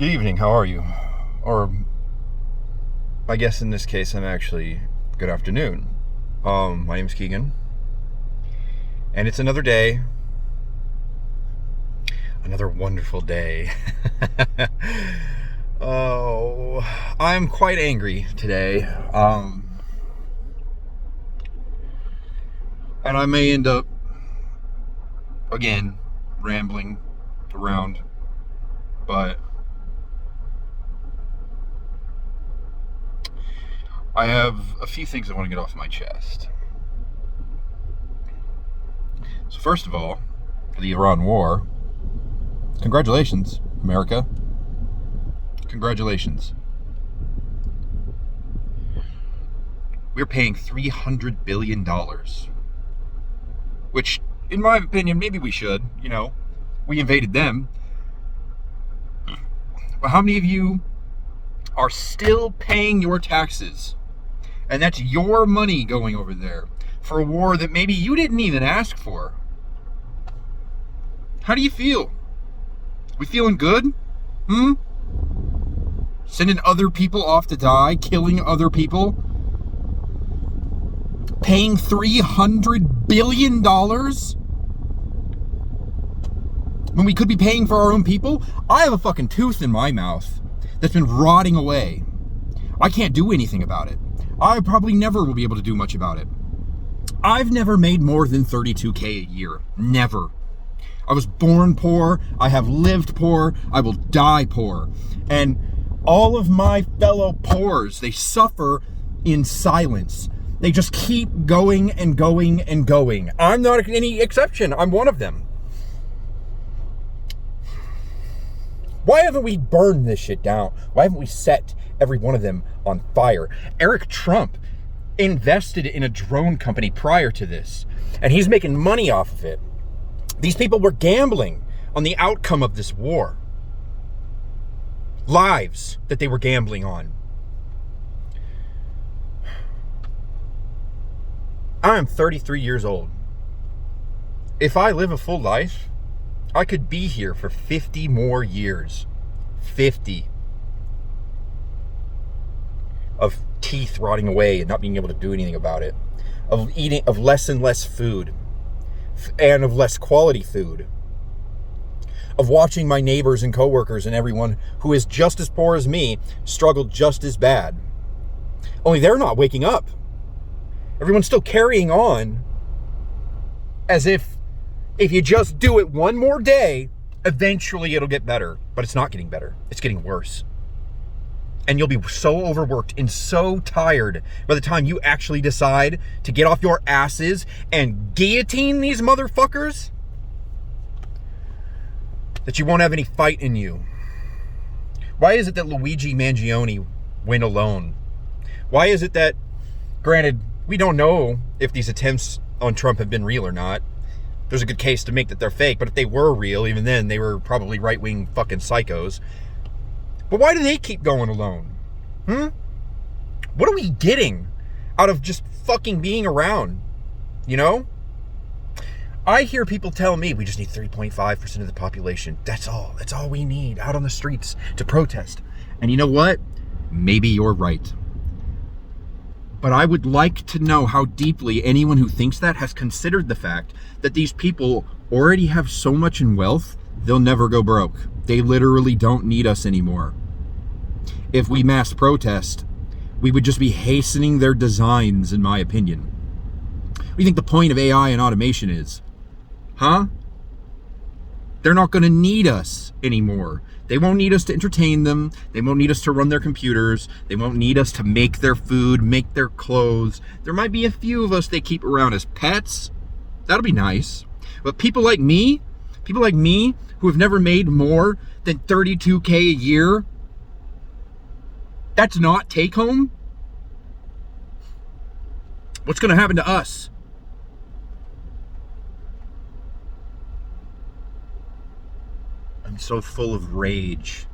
Good evening, how are you? Or, I guess in this case, I'm actually, good afternoon. My name's Keegan. And it's another day. Another wonderful day. Oh, I'm quite angry today. And I may end up, again, rambling around. But I have a few things I want to get off my chest. So first of all, for the Iran war, congratulations, America. Congratulations. We're paying $300 billion. Which, in my opinion, maybe we should. We invaded them. But how many of you are still paying your taxes? And that's your money going over there for a war that maybe you didn't even ask for. How do you feel? We feeling good? Sending other people off to die, killing other people, paying $300 billion when we could be paying for our own people? I have a fucking tooth in my mouth that's been rotting away. I can't do anything about it. I probably never will be able to do much about it. I've never made more than $32K a year. Never. I was born poor. I have lived poor. I will die poor. And all of my fellow poors, they suffer in silence. They just keep going and going and going. I'm not any exception. I'm one of them. Why haven't we burned this shit down? Why haven't we set every one of them on fire? Eric Trump invested in a drone company prior to this, and he's making money off of it. These people were gambling on the outcome of this war. Lives that they were gambling on. I am 33 years old. If I live a full life, I could be here for 50 more years. 50. Of teeth rotting away and not being able to do anything about it. Of eating, of less and less food. And of less quality food. Of watching my neighbors and coworkers and everyone who is just as poor as me struggle just as bad. Only they're not waking up. Everyone's still carrying on as if you just do it one more day, eventually it'll get better. But it's not getting better. It's getting worse. And you'll be so overworked and so tired by the time you actually decide to get off your asses and guillotine these motherfuckers that you won't have any fight in you. Why is it that Luigi Mangione went alone? Why is it that, granted, we don't know if these attempts on Trump have been real or not. There's a good case to make that they're fake, but if they were real, even then, they were probably right-wing fucking psychos. But why do they keep going alone? What are we getting out of just fucking being around? I hear people tell me we just need 3.5% of the population. That's all. That's all we need out on the streets to protest. And you know what? Maybe you're right. But I would like to know how deeply anyone who thinks that has considered the fact that these people already have so much in wealth, they'll never go broke. They literally don't need us anymore. If we mass protest, we would just be hastening their designs, in my opinion. What do you think the point of AI and automation is? They're not going to need us anymore. They won't need us to entertain them. They won't need us to run their computers. They won't need us to make their food, make their clothes. There might be a few of us they keep around as pets. That'll be nice. But people like me who have never made more than $32K a year, that's not take home. What's going to happen to us? I'm so full of rage.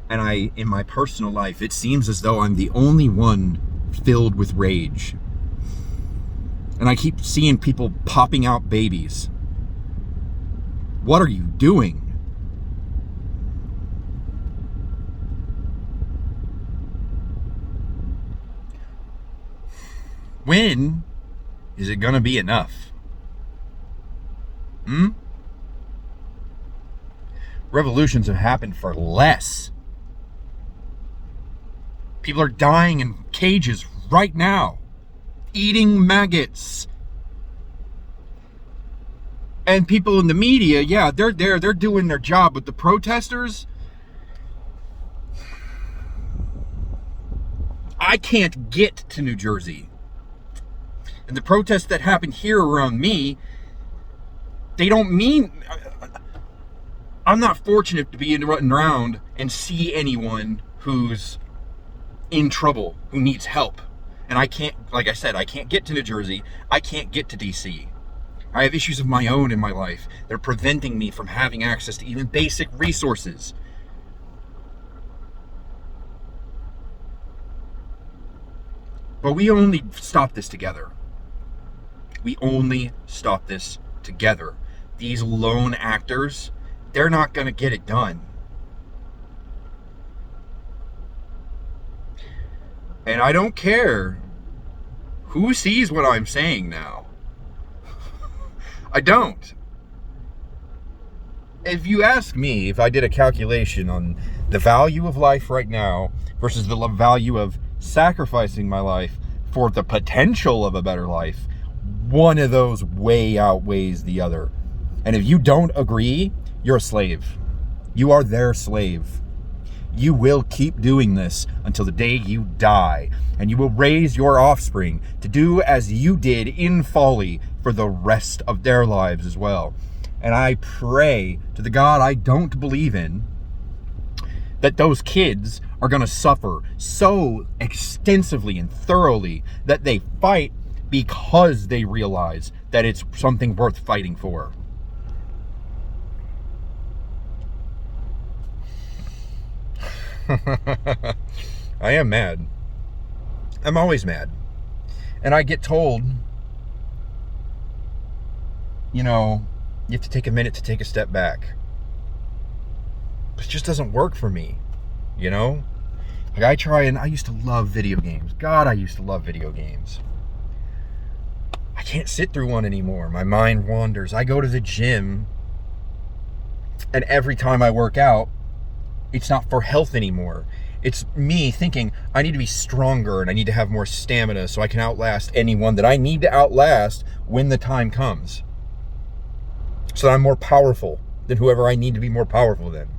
And in my personal life, it seems as though I'm the only one filled with rage. And I keep seeing people popping out babies. What are you doing? When is it gonna be enough? Revolutions have happened for less. People are dying in cages right now, eating maggots. And people in the media, yeah, they're there, they're doing their job, but the protesters, I can't get to New Jersey. And the protests that happen here around me, they don't mean... I'm not fortunate to be running around and see anyone who's in trouble, who needs help. And I can't, like I said, I can't get to New Jersey. I can't get to DC. I have issues of my own in my life. They're preventing me from having access to even basic resources. But we only stop this together. We only stop this together. These lone actors, they're not going to get it done. And I don't care who sees what I'm saying now. I don't. If you ask me, if I did a calculation on the value of life right now versus the value of sacrificing my life for the potential of a better life, one of those way outweighs the other. And if you don't agree, you're a slave. You are their slave. You will keep doing this until the day you die, and you will raise your offspring to do as you did in folly for the rest of their lives as well. And I pray to the God I don't believe in that those kids are going to suffer so extensively and thoroughly that they fight because they realize that it's something worth fighting for. I am mad. I'm always mad. And I get told, you know, you have to take a minute to take a step back. It just doesn't work for me, you know? Like I used to love video games. God, I used to love video games. I can't sit through one anymore. My mind wanders. I go to the gym, and every time I work out, it's not for health anymore. It's me thinking I need to be stronger and I need to have more stamina so I can outlast anyone that I need to outlast when the time comes. So that I'm more powerful than whoever I need to be more powerful than.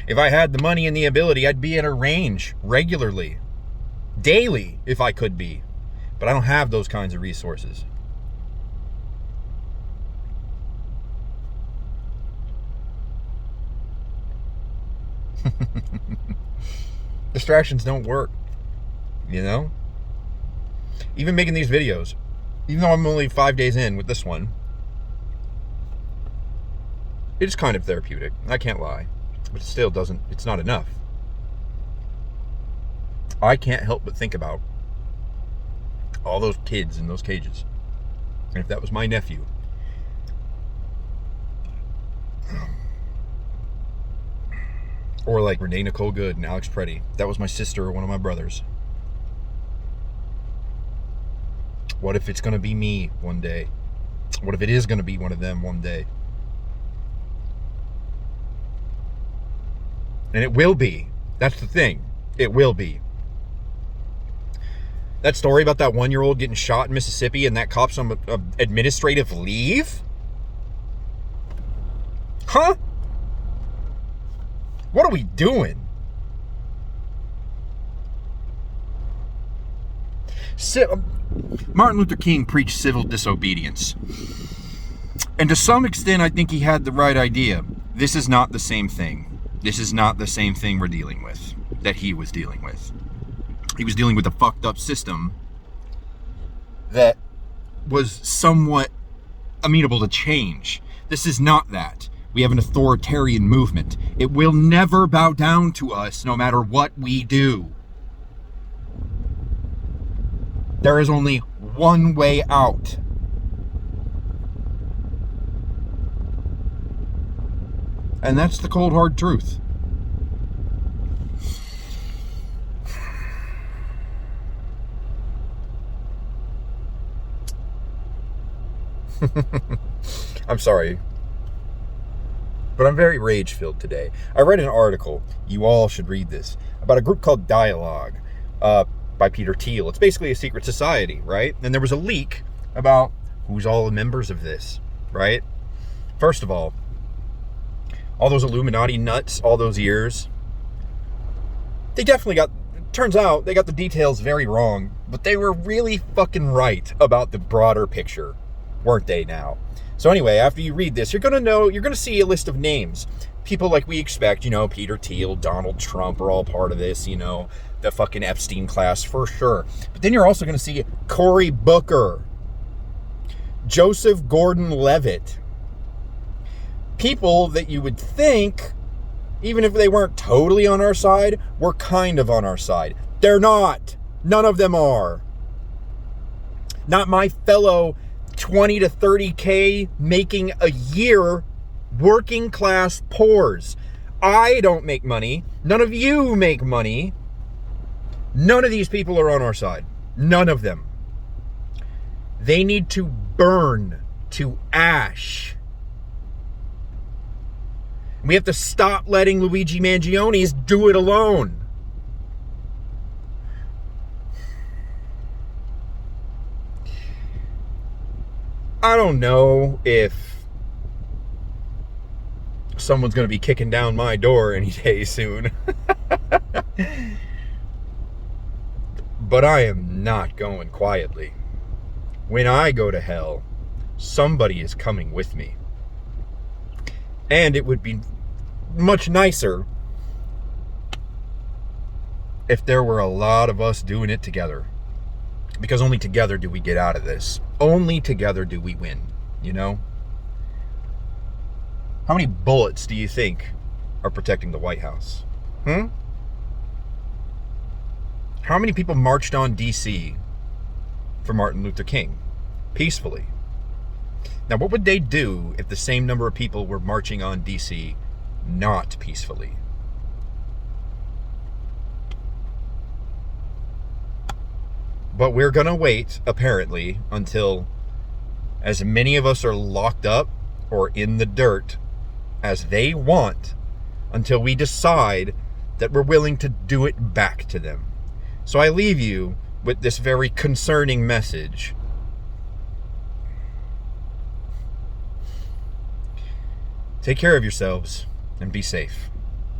If I had the money and the ability, I'd be at a range regularly, daily, if I could be. But I don't have those kinds of resources. Distractions don't work, you know? Even making these videos, even though I'm only 5 days in with this one, it's kind of therapeutic. I can't lie. But it still doesn't, it's not enough. I can't help but think about all those kids in those cages. And if that was my nephew, or like Renee Nicole Good and Alex Preddy, that was my sister or one of my brothers. What if it's going to be me one day? What if it is going to be one of them one day? And it will be. That's the thing. It will be. That story about that 1-year-old getting shot in Mississippi and that cop's on administrative leave? Huh? What are we doing? Martin Luther King preached civil disobedience. And to some extent, I think he had the right idea. This is not the same thing. This is not the same thing we're dealing with, that he was dealing with. He was dealing with a fucked up system that was somewhat amenable to change. This is not that. We have an authoritarian movement. It will never bow down to us no matter what we do. There is only one way out. And that's the cold, hard truth. I'm sorry, but I'm very rage-filled today. I read an article, you all should read this, about a group called Dialogue by Peter Thiel. It's basically a secret society, right? And there was a leak about who's all the members of this, right? First of all those Illuminati nuts, all those years, they definitely turns out they got the details very wrong, but they were really fucking right about the broader picture, weren't they now? So anyway, after you read this, you're going to see a list of names. People like we expect, Peter Thiel, Donald Trump are all part of this, the fucking Epstein class for sure. But then you're also going to see Cory Booker, Joseph Gordon-Levitt. People that you would think, even if they weren't totally on our side, were kind of on our side. They're not. None of them are. Not my fellow 20 to 30K making a year working class poors. I don't make money. None of you make money. None of these people are on our side. None of them. They need to burn to ash. We have to stop letting Luigi Mangioni's do it alone. I don't know if someone's going to be kicking down my door any day soon. But I am not going quietly. When I go to hell, somebody is coming with me. And it would be much nicer if there were a lot of us doing it together. Because only together do we get out of this. Only together do we win, How many bullets do you think are protecting the White House? How many people marched on D.C. for Martin Luther King peacefully? Now, what would they do if the same number of people were marching on D.C. not peacefully? But we're going to wait, apparently, until as many of us are locked up or in the dirt as they want, until we decide that we're willing to do it back to them. So I leave you with this very concerning message. Take care of yourselves and be safe.